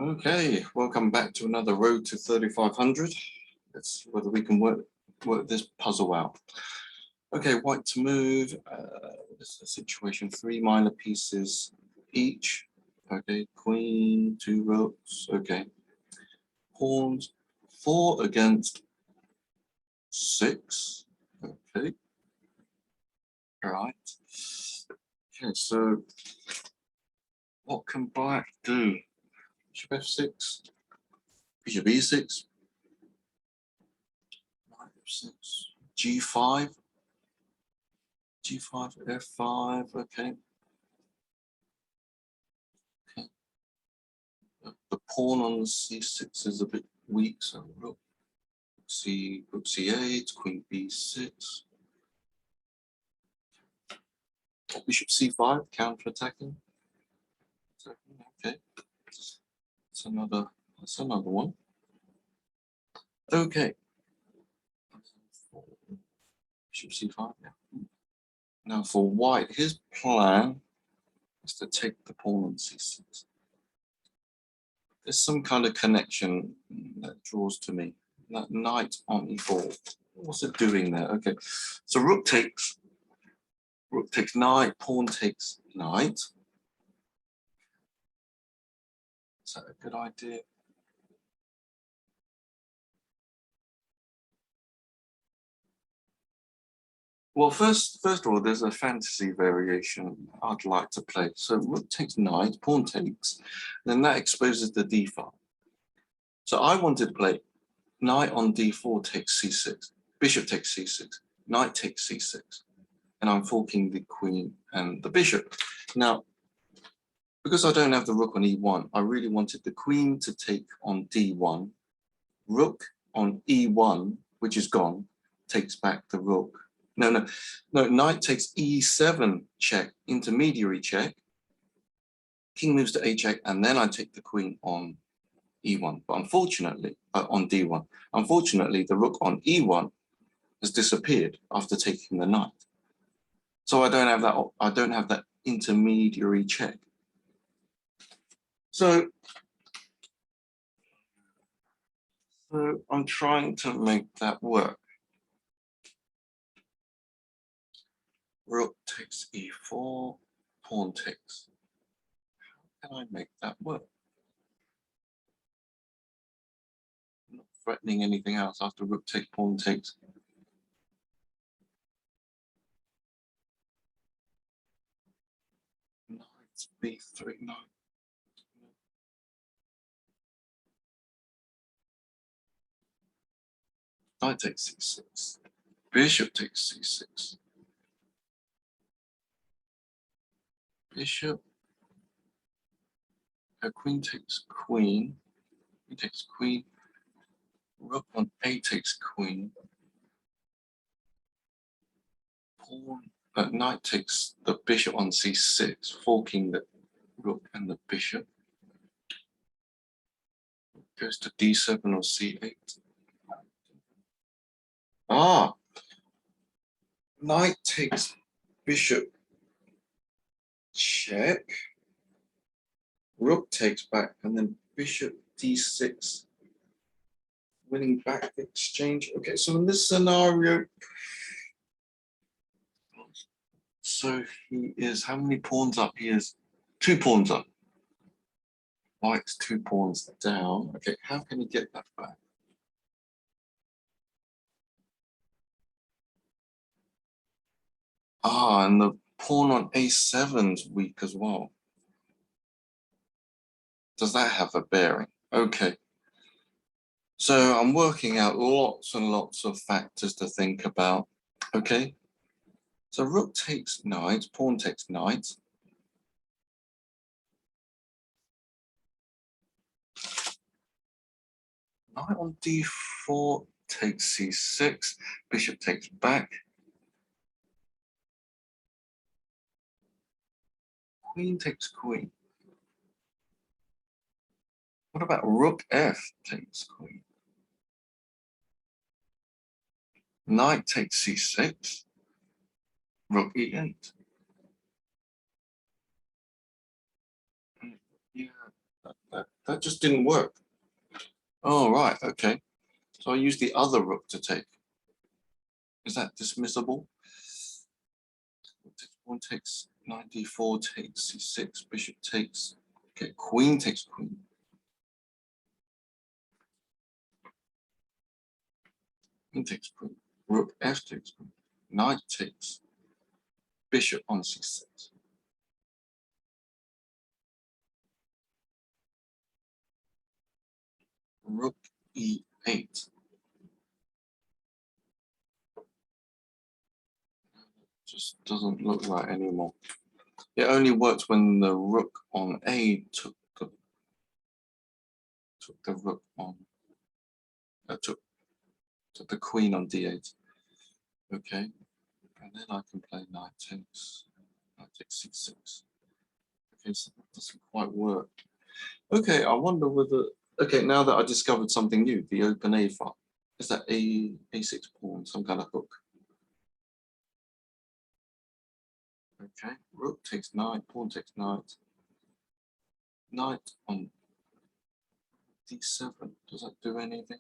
Okay, welcome back to another Road to 3500. Let's see whether we can work this puzzle out. Okay, white to move. This is the situation. 3 minor pieces each. Okay, queen, 2 rooks. Okay, pawns, 4 against 6. Okay, all right. Okay, so what can black do? Bishop f6, bishop e6, knight f6, g5, g5, f5. Okay. The pawn on c6 is a bit weak, so rook c8, queen b6, bishop c5, counter-attacking. Okay, that's another one. Okay, bishop c5. Yeah. Now for white, his plan is to take the pawn on c6. There's some kind of connection that draws to me. That knight on e4. What's it doing there? Okay, so rook takes knight, pawn takes knight. Is that a good idea? Well, first of all, there's a fantasy variation I'd like to play. So rook takes knight, pawn takes, then that exposes the d file. So I wanted to play knight on d4 takes c6, bishop takes c6, knight takes c6, and I'm forking the queen and the bishop. Now, because I don't have the rook on e1, I really wanted the queen to take on d1, rook on e1, which is gone, takes back the rook. No, knight takes e7 check, intermediary check, king moves to a check, and then I take the queen on e1. But unfortunately, on d1, unfortunately, the rook on e1 has disappeared after taking the knight. So I don't have that intermediary check. So I'm trying to make that work. Rook takes e4, pawn takes. How can I make that work? I'm not threatening anything else after rook takes, pawn takes. Knight b3, knight. Knight takes c6. Bishop takes c6. Bishop. Queen takes queen. Queen takes queen. Rook on a takes queen. Pawn. Knight takes the bishop on c6, forking the rook and the bishop. Goes to d7 or c8. Ah, knight takes bishop check. Rook takes back, and then bishop d6, winning back the exchange. Okay, so in this scenario, so he is, how many pawns up? He is 2 pawns up. White's 2 pawns down. Okay, how can he get that back? Ah, and the pawn on a7 is weak as well. Does that have a bearing? Okay. So I'm working out lots and lots of factors to think about. Okay. So rook takes knight, pawn takes knight. Knight on d4 takes c6, bishop takes back. Queen takes queen. What about rook f takes queen? Knight takes c6, rook e8. Yeah, That just didn't work. Oh, right, okay. So I use the other rook to take. Is that dismissible? Pawn takes knight d4, takes c6, bishop takes, okay, queen takes queen. Queen takes queen, rook f takes queen, knight takes, bishop on c6. Rook e8. Just doesn't look right anymore. It only worked when the rook on a took the rook on, took the queen on d8. Okay, and then I can play knight takes c6. Okay, so that doesn't quite work. Okay, I wonder whether, okay, now that I discovered something new, the open a file, is that a6 pawn, some kind of hook? Okay, rook takes knight, pawn takes knight, knight on d7, does that do anything?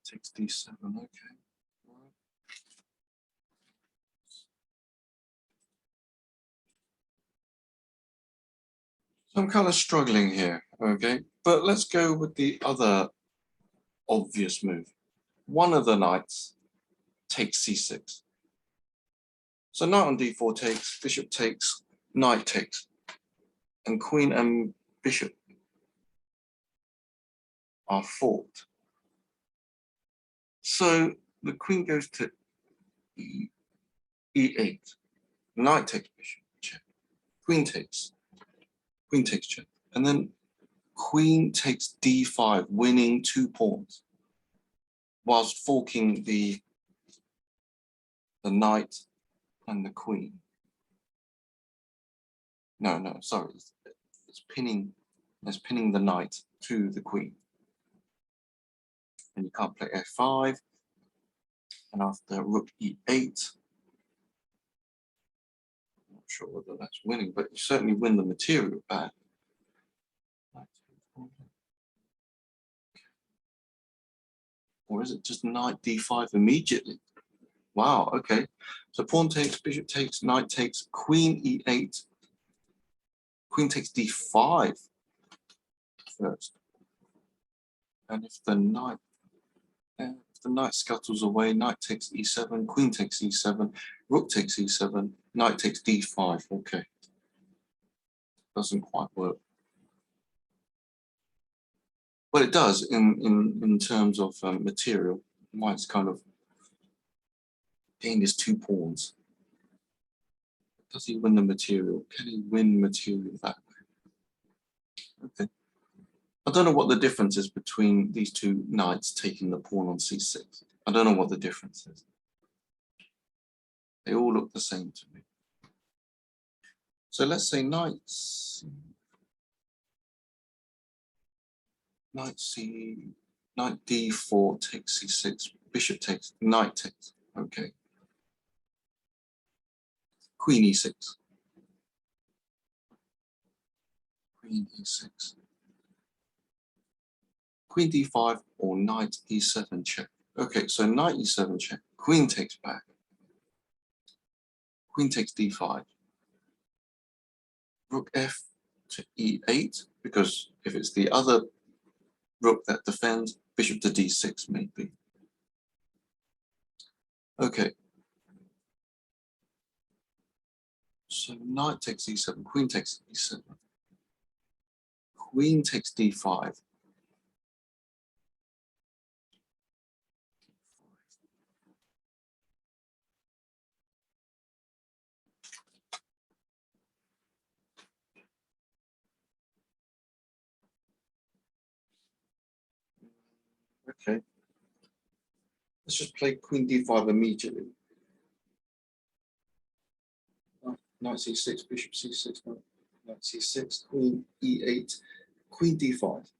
Takes d7, okay. So I'm kind of struggling here, okay? But let's go with the other obvious move. One of the knights takes c6. So knight on d4 takes, bishop takes, knight takes, and queen and bishop are forked. So the queen goes to e8, knight takes bishop, check, queen takes check, and then queen takes d5, winning 2 pawns, whilst forking the knight and the queen. No, sorry, it's pinning the knight to the queen. And you can't play f5, and after rook e8, I'm not sure whether that's winning, but you certainly win the material back. Or is it just knight d5 immediately? Wow, okay. So pawn takes, bishop takes, knight takes, queen e8, queen takes d5 first. And if the knight scuttles away, knight takes e7, queen takes e7, rook takes e7, knight takes d5. Okay, doesn't quite work. Well, it does in terms of material. White's kind of gained his 2 pawns. Does he win the material? Can he win material that way? Okay. I don't know what the difference is between these 2 knights taking the pawn on c6. I don't know what the difference is. They all look the same to me. So let's say knight d4 takes c6, bishop takes, knight takes, okay. Queen e6. Queen e6. Queen d5 or knight e7 check. Okay, so knight e7 check, queen takes back. Queen takes d5. Rook f to e8, because if it's the other rook that defends, bishop to d6 maybe. Okay. So knight takes e7, queen takes e7. Queen takes d5. Okay. Let's just play queen d5 immediately. Knight c6, bishop c6. No. knight c6, queen e8, queen d5,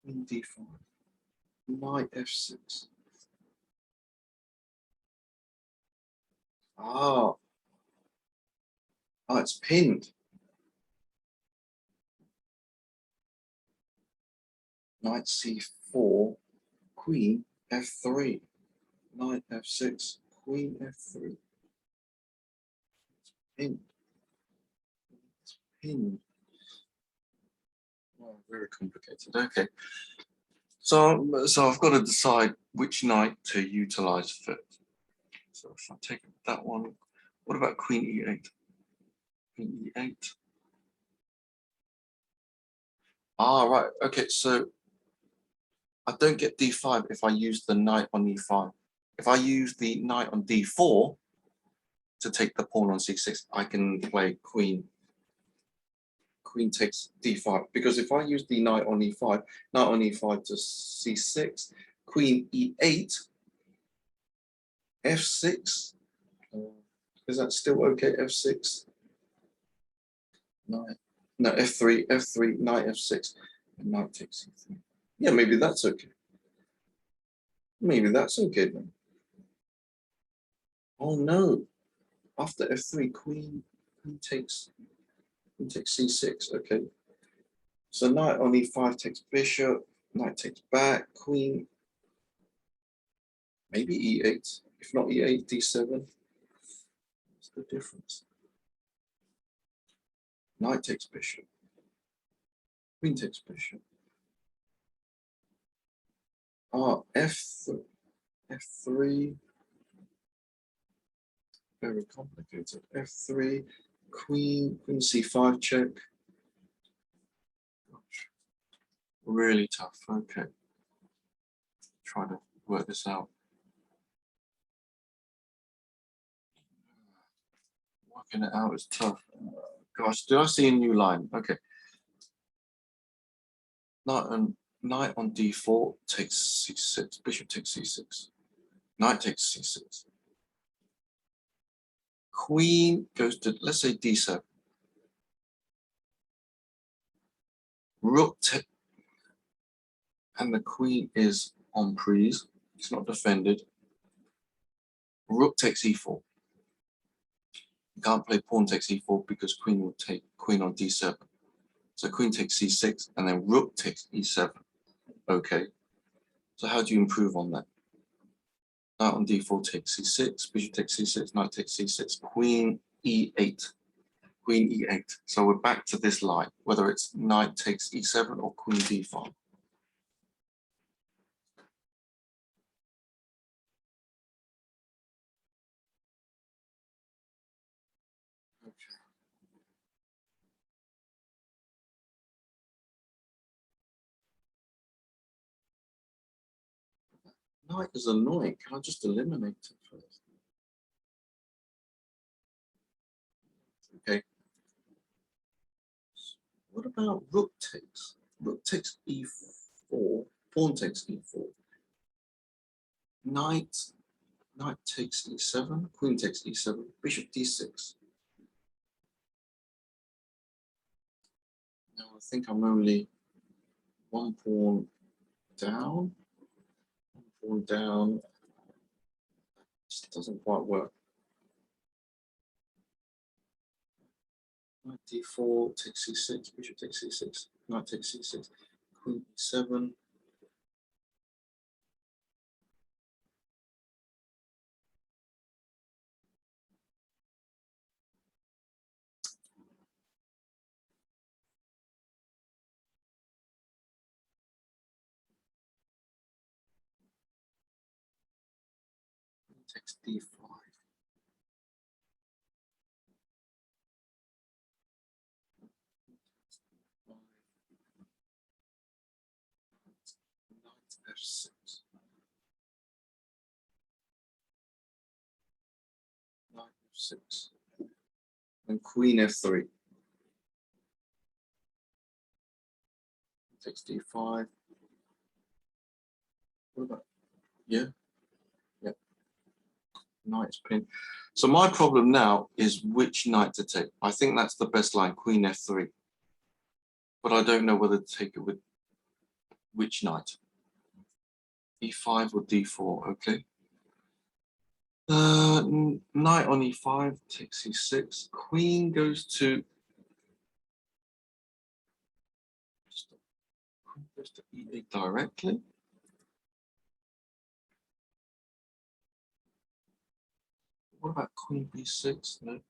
queen d5, knight f6. Ah, it's pinned. Knight c4, queen f3, knight f6, queen f3. It's pinned. It's pinned. Oh, very complicated. Okay. So I've got to decide which knight to utilize first. So if I take that one, what about queen e8? Queen e8. Ah, right. Okay, so I don't get d5 if I use the knight on e5. If I use the knight on d4 to take the pawn on c6, I can play queen. Queen takes d5. Because if I use the knight on e5, knight on e5 to c6, queen e8, f6. Is that still okay? F6. Knight. No, f3, f3, knight f6, and knight takes c3. Yeah, maybe that's okay. Maybe that's okay then. Oh no. After f3, queen takes c6. Okay. So knight on e5 takes bishop, knight takes back, queen, maybe e8. If not e8, d7. What's the difference? Knight takes bishop, queen takes bishop. Ah, f3. Very complicated. f3, queen c5 check. Gosh, really tough. Okay. Try to work this out. Working it out is tough. Gosh, did I see a new line? Okay. Knight on d4 takes c6. Bishop takes c6. Knight takes c6. Queen goes to, let's say, d7. Rook and the queen is on prise. It's not defended. Rook takes e4. You can't play pawn takes e4 because queen will take queen on d7. So queen takes c6 and then rook takes e7. Okay. So how do you improve on that? Knight on d4 takes c6, bishop takes c6, knight takes c6, queen e8. Queen e8. So we're back to this line, whether it's knight takes e7 or queen d5. Okay. Knight is annoying. Can I just eliminate it first? Okay. What about rook takes? Rook takes e4, pawn takes e4. Knight takes e7, queen takes e7, bishop d6. Now I think I'm only one pawn down. One pawn down. This doesn't quite work. Knight d4 takes c6, bishop takes c6, knight takes c6, queen e7. Takes d5. Knight f6. Knight f6. And queen f3. Takes d5. What about? Yeah. Yeah. knight's pinned. So my problem now is which knight to take. I think that's the best line, queen f3. But I don't know whether to take it with which knight. e5 or d4, okay. Knight on e5, takes e6. Queen goes to e8 directly. What about queen b6? No.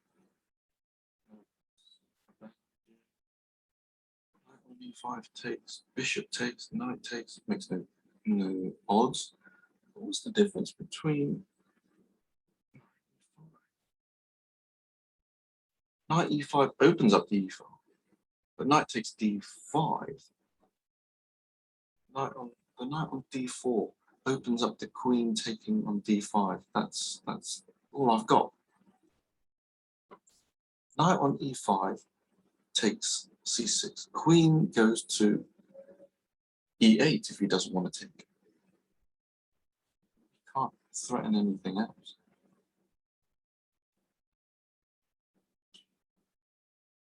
Knight on e5 takes, bishop takes, knight takes, makes no odds. What's the difference between knight e5 opens up the e5, but knight takes d5. The knight on d4 opens up the queen taking on d5. That's all I've got. Knight on e5 takes c6. Queen goes to e8 if he doesn't want to take. He can't threaten anything else.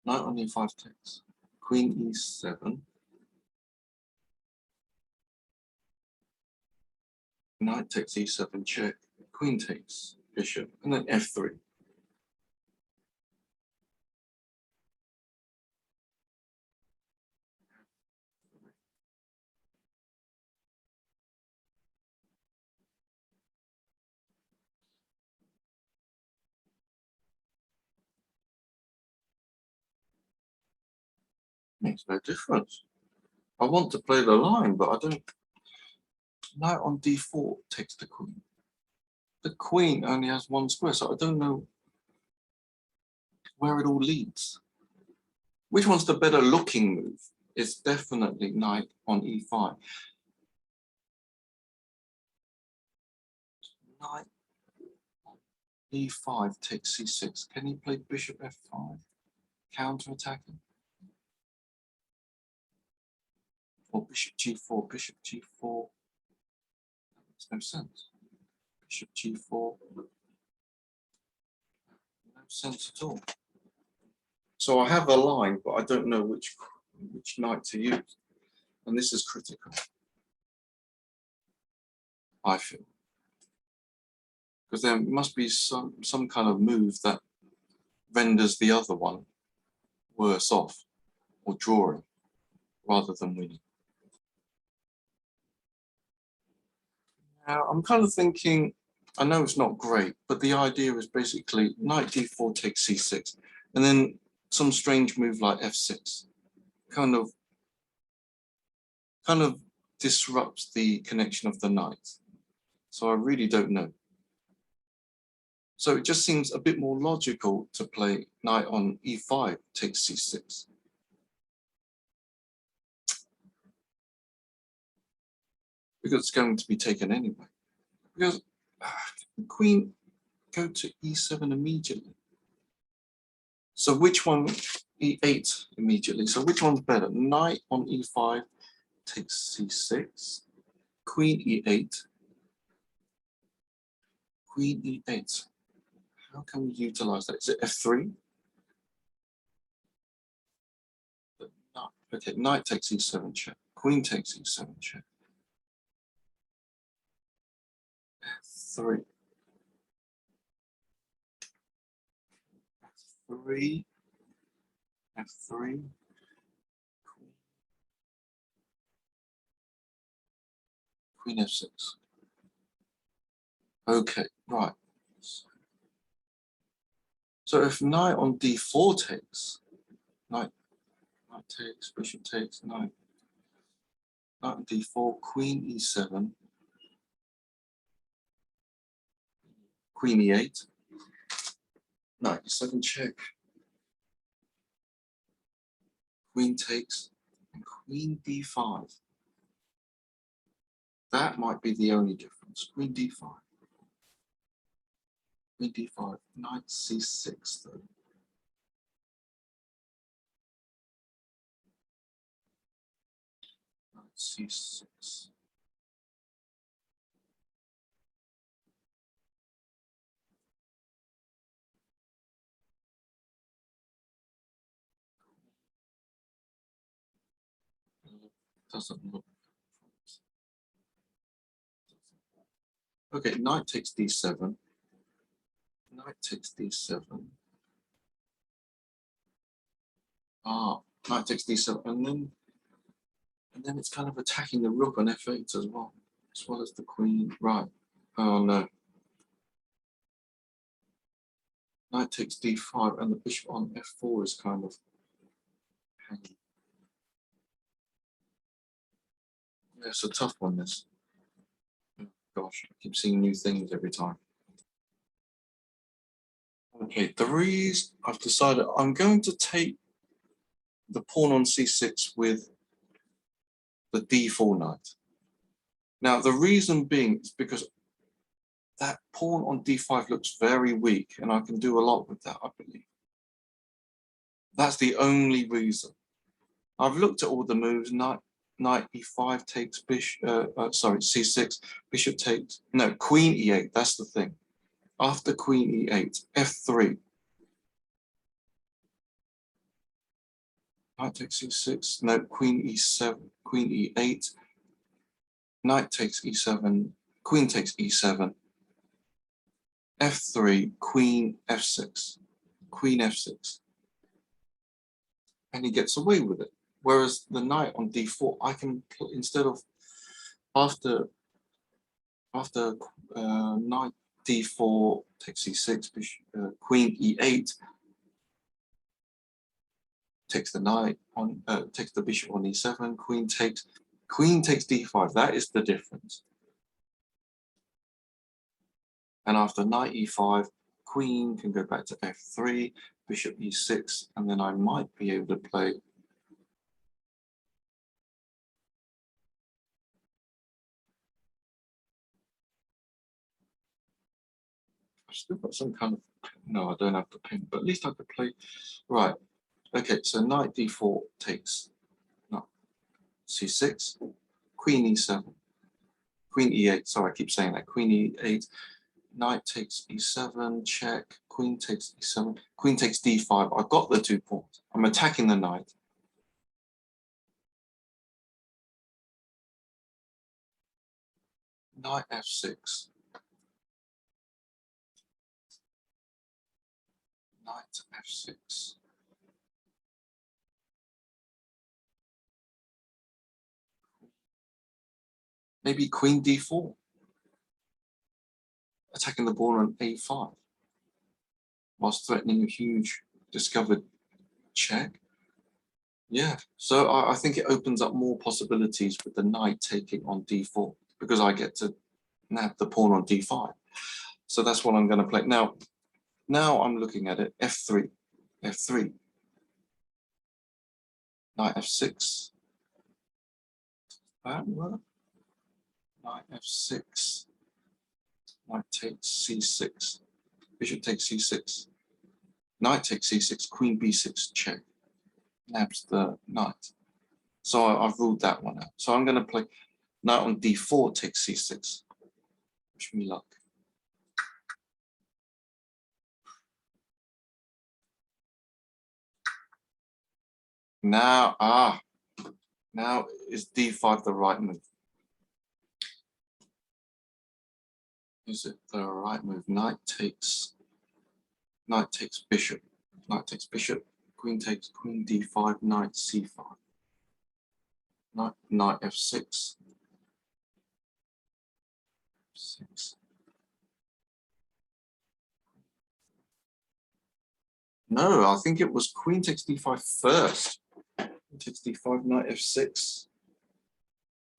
Knight on e5 takes. Queen e7. Knight takes e7 check. Queen takes bishop, and then f3. Makes no difference. I want to play the line, but I don't. Knight on d4 takes the queen. The queen only has one square, so I don't know where it all leads. Which one's the better looking move? It's definitely knight on e5. Knight on e5 takes c6. Can he play bishop f5? Counter-attacking? Or bishop g4, bishop g4? That makes no sense. Bishop g4? No sense at all. So I have a line, but I don't know which knight to use. And this is critical, I feel. Because there must be some kind of move that renders the other one worse off or drawing rather than winning. Now, I'm kind of thinking, I know it's not great, but the idea is basically knight d4 takes c6, and then some strange move like f6 kind of disrupts the connection of the knights. So I really don't know. So it just seems a bit more logical to play knight on e5 takes c6. Because it's going to be taken anyway. Because the queen go to e7 immediately. So which one, e8 immediately. So which one's better? Knight on e5 takes c6. Queen e8. Queen e8. How can we utilize that? Is it f3? Okay, knight takes e7 check. Queen takes e7 check. F3. F3. F3. Queen f6. Okay, right. So if knight on d4 takes, knight takes, bishop takes, knight on d4, queen e7, queen e8, knight e7 check, queen takes, and queen d5. That might be the only difference. Queen d5. Queen d5, knight c6 though. Knight c6. Doesn't look. Okay, knight takes d7. Knight takes d7. Ah, knight takes d7, and then it's kind of attacking the rook on f8 as well as the queen. Right. Oh no. Knight takes d5, and the bishop on f4 is kind of hanging. Yeah, it's a tough one, this. Oh, gosh, I keep seeing new things every time. Okay, the reason I've decided I'm going to take the pawn on c6 with the d4 knight. Now, the reason being is because that pawn on d5 looks very weak, and I can do a lot with that, I believe. That's the only reason. I've looked at all the moves. Knight e5 takes bishop, sorry, c6, bishop takes, no, queen e8, that's the thing. After queen e8, f3. Knight takes e6, no, queen e7, queen e8. Knight takes e7, queen takes e7. f3, queen f6, queen f6. And he gets away with it. Whereas the knight on d4, I can, instead of, after knight d4 takes e6, queen e8 takes the knight on, takes the bishop on e7, queen takes d5. That is the difference. And after knight e5, queen can go back to f3, bishop e6, and then I might be able to play I've still got some kind of, no, I don't have the pin, but at least I could play, right. Okay, so knight d4 takes no, c6, queen e7, queen e8, sorry, I keep saying that, queen e8, knight takes e7, check, queen takes e7, queen takes d5. I've got the 2 pawns. I'm attacking the knight. Knight f6. Knight f6. Maybe queen d4. Attacking the pawn on a5. Whilst threatening a huge discovered check. Yeah, so I think it opens up more possibilities with the knight taking on d4 because I get to nab the pawn on d5. So that's what I'm going to play. Now I'm looking at it, f3, f3, knight f6, that work? Knight f6, knight takes c6, bishop takes c6, knight takes c6, queen b6, check, nabs the knight. So I've ruled that one out. So I'm going to play knight on d4 takes c6. Wish me luck. Now, now is d5 the right move? Is it the right move? Knight takes bishop, knight takes bishop, queen takes queen d5, knight c5, knight f6, 6. No, I think it was queen takes d5 first. Queen takes d5, knight f6,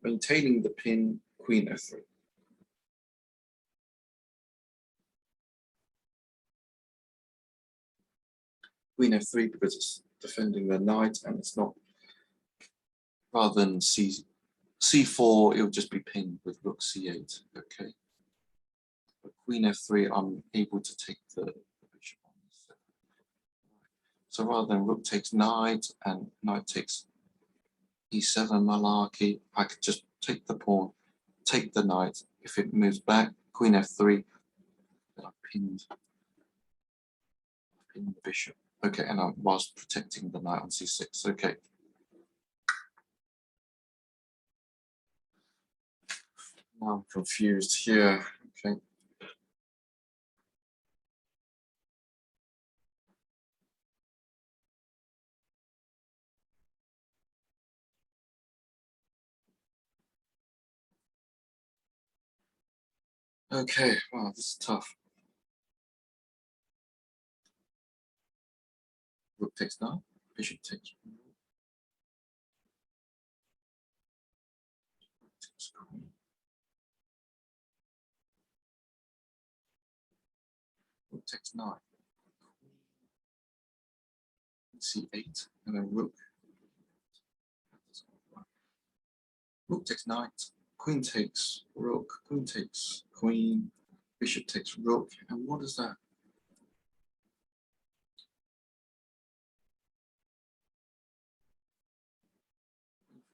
maintaining the pin, queen f3. Queen f3 because it's defending the knight and it's not, rather than c4, it would just be pinned with rook c8. Okay. But queen f3, I'm able to take the bishop on e7. So rather than rook takes knight and knight takes e7 malarkey, I could just take the pawn, take the knight. If it moves back, queen f3, then I pinned the bishop. Okay, and I was protecting the knight on c6. Okay. Now I'm confused here. Okay. Okay, wow, this is tough. Rook takes 9, bishop takes queen. Rook takes 9. C8, and then rook. Rook takes knight, queen takes rook, queen takes queen, bishop takes rook, and what is that?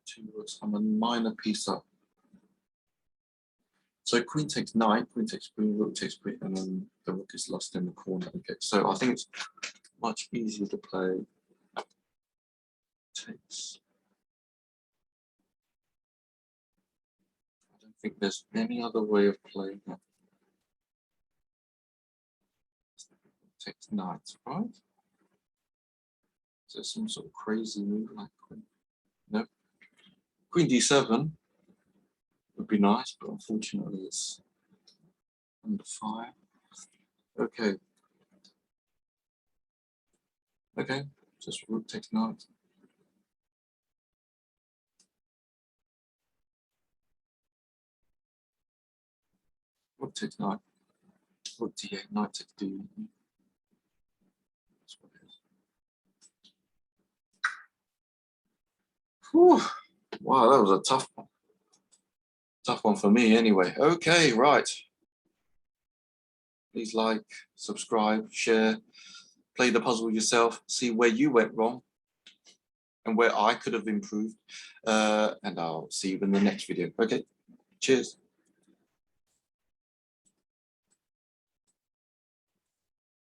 Two rooks. I'm a minor piece up. So queen takes knight, queen takes queen, rook takes queen, and then the rook is lost in the corner. Okay, so I think it's much easier to play. Takes. I don't think there's any other way of playing it. Takes knight, right? Is there some sort of crazy move like queen? No. Queen d7 would be nice, but unfortunately it's under fire. Okay. Okay, just rook takes knight. Rook takes knight. Rook d8, knight takes d. That's what it is. Whew. Wow, that was a tough one. Tough one for me anyway. Okay, right. Please like, subscribe, share, play the puzzle yourself, see where you went wrong and where I could have improved. And I'll see you in the next video. Okay, cheers.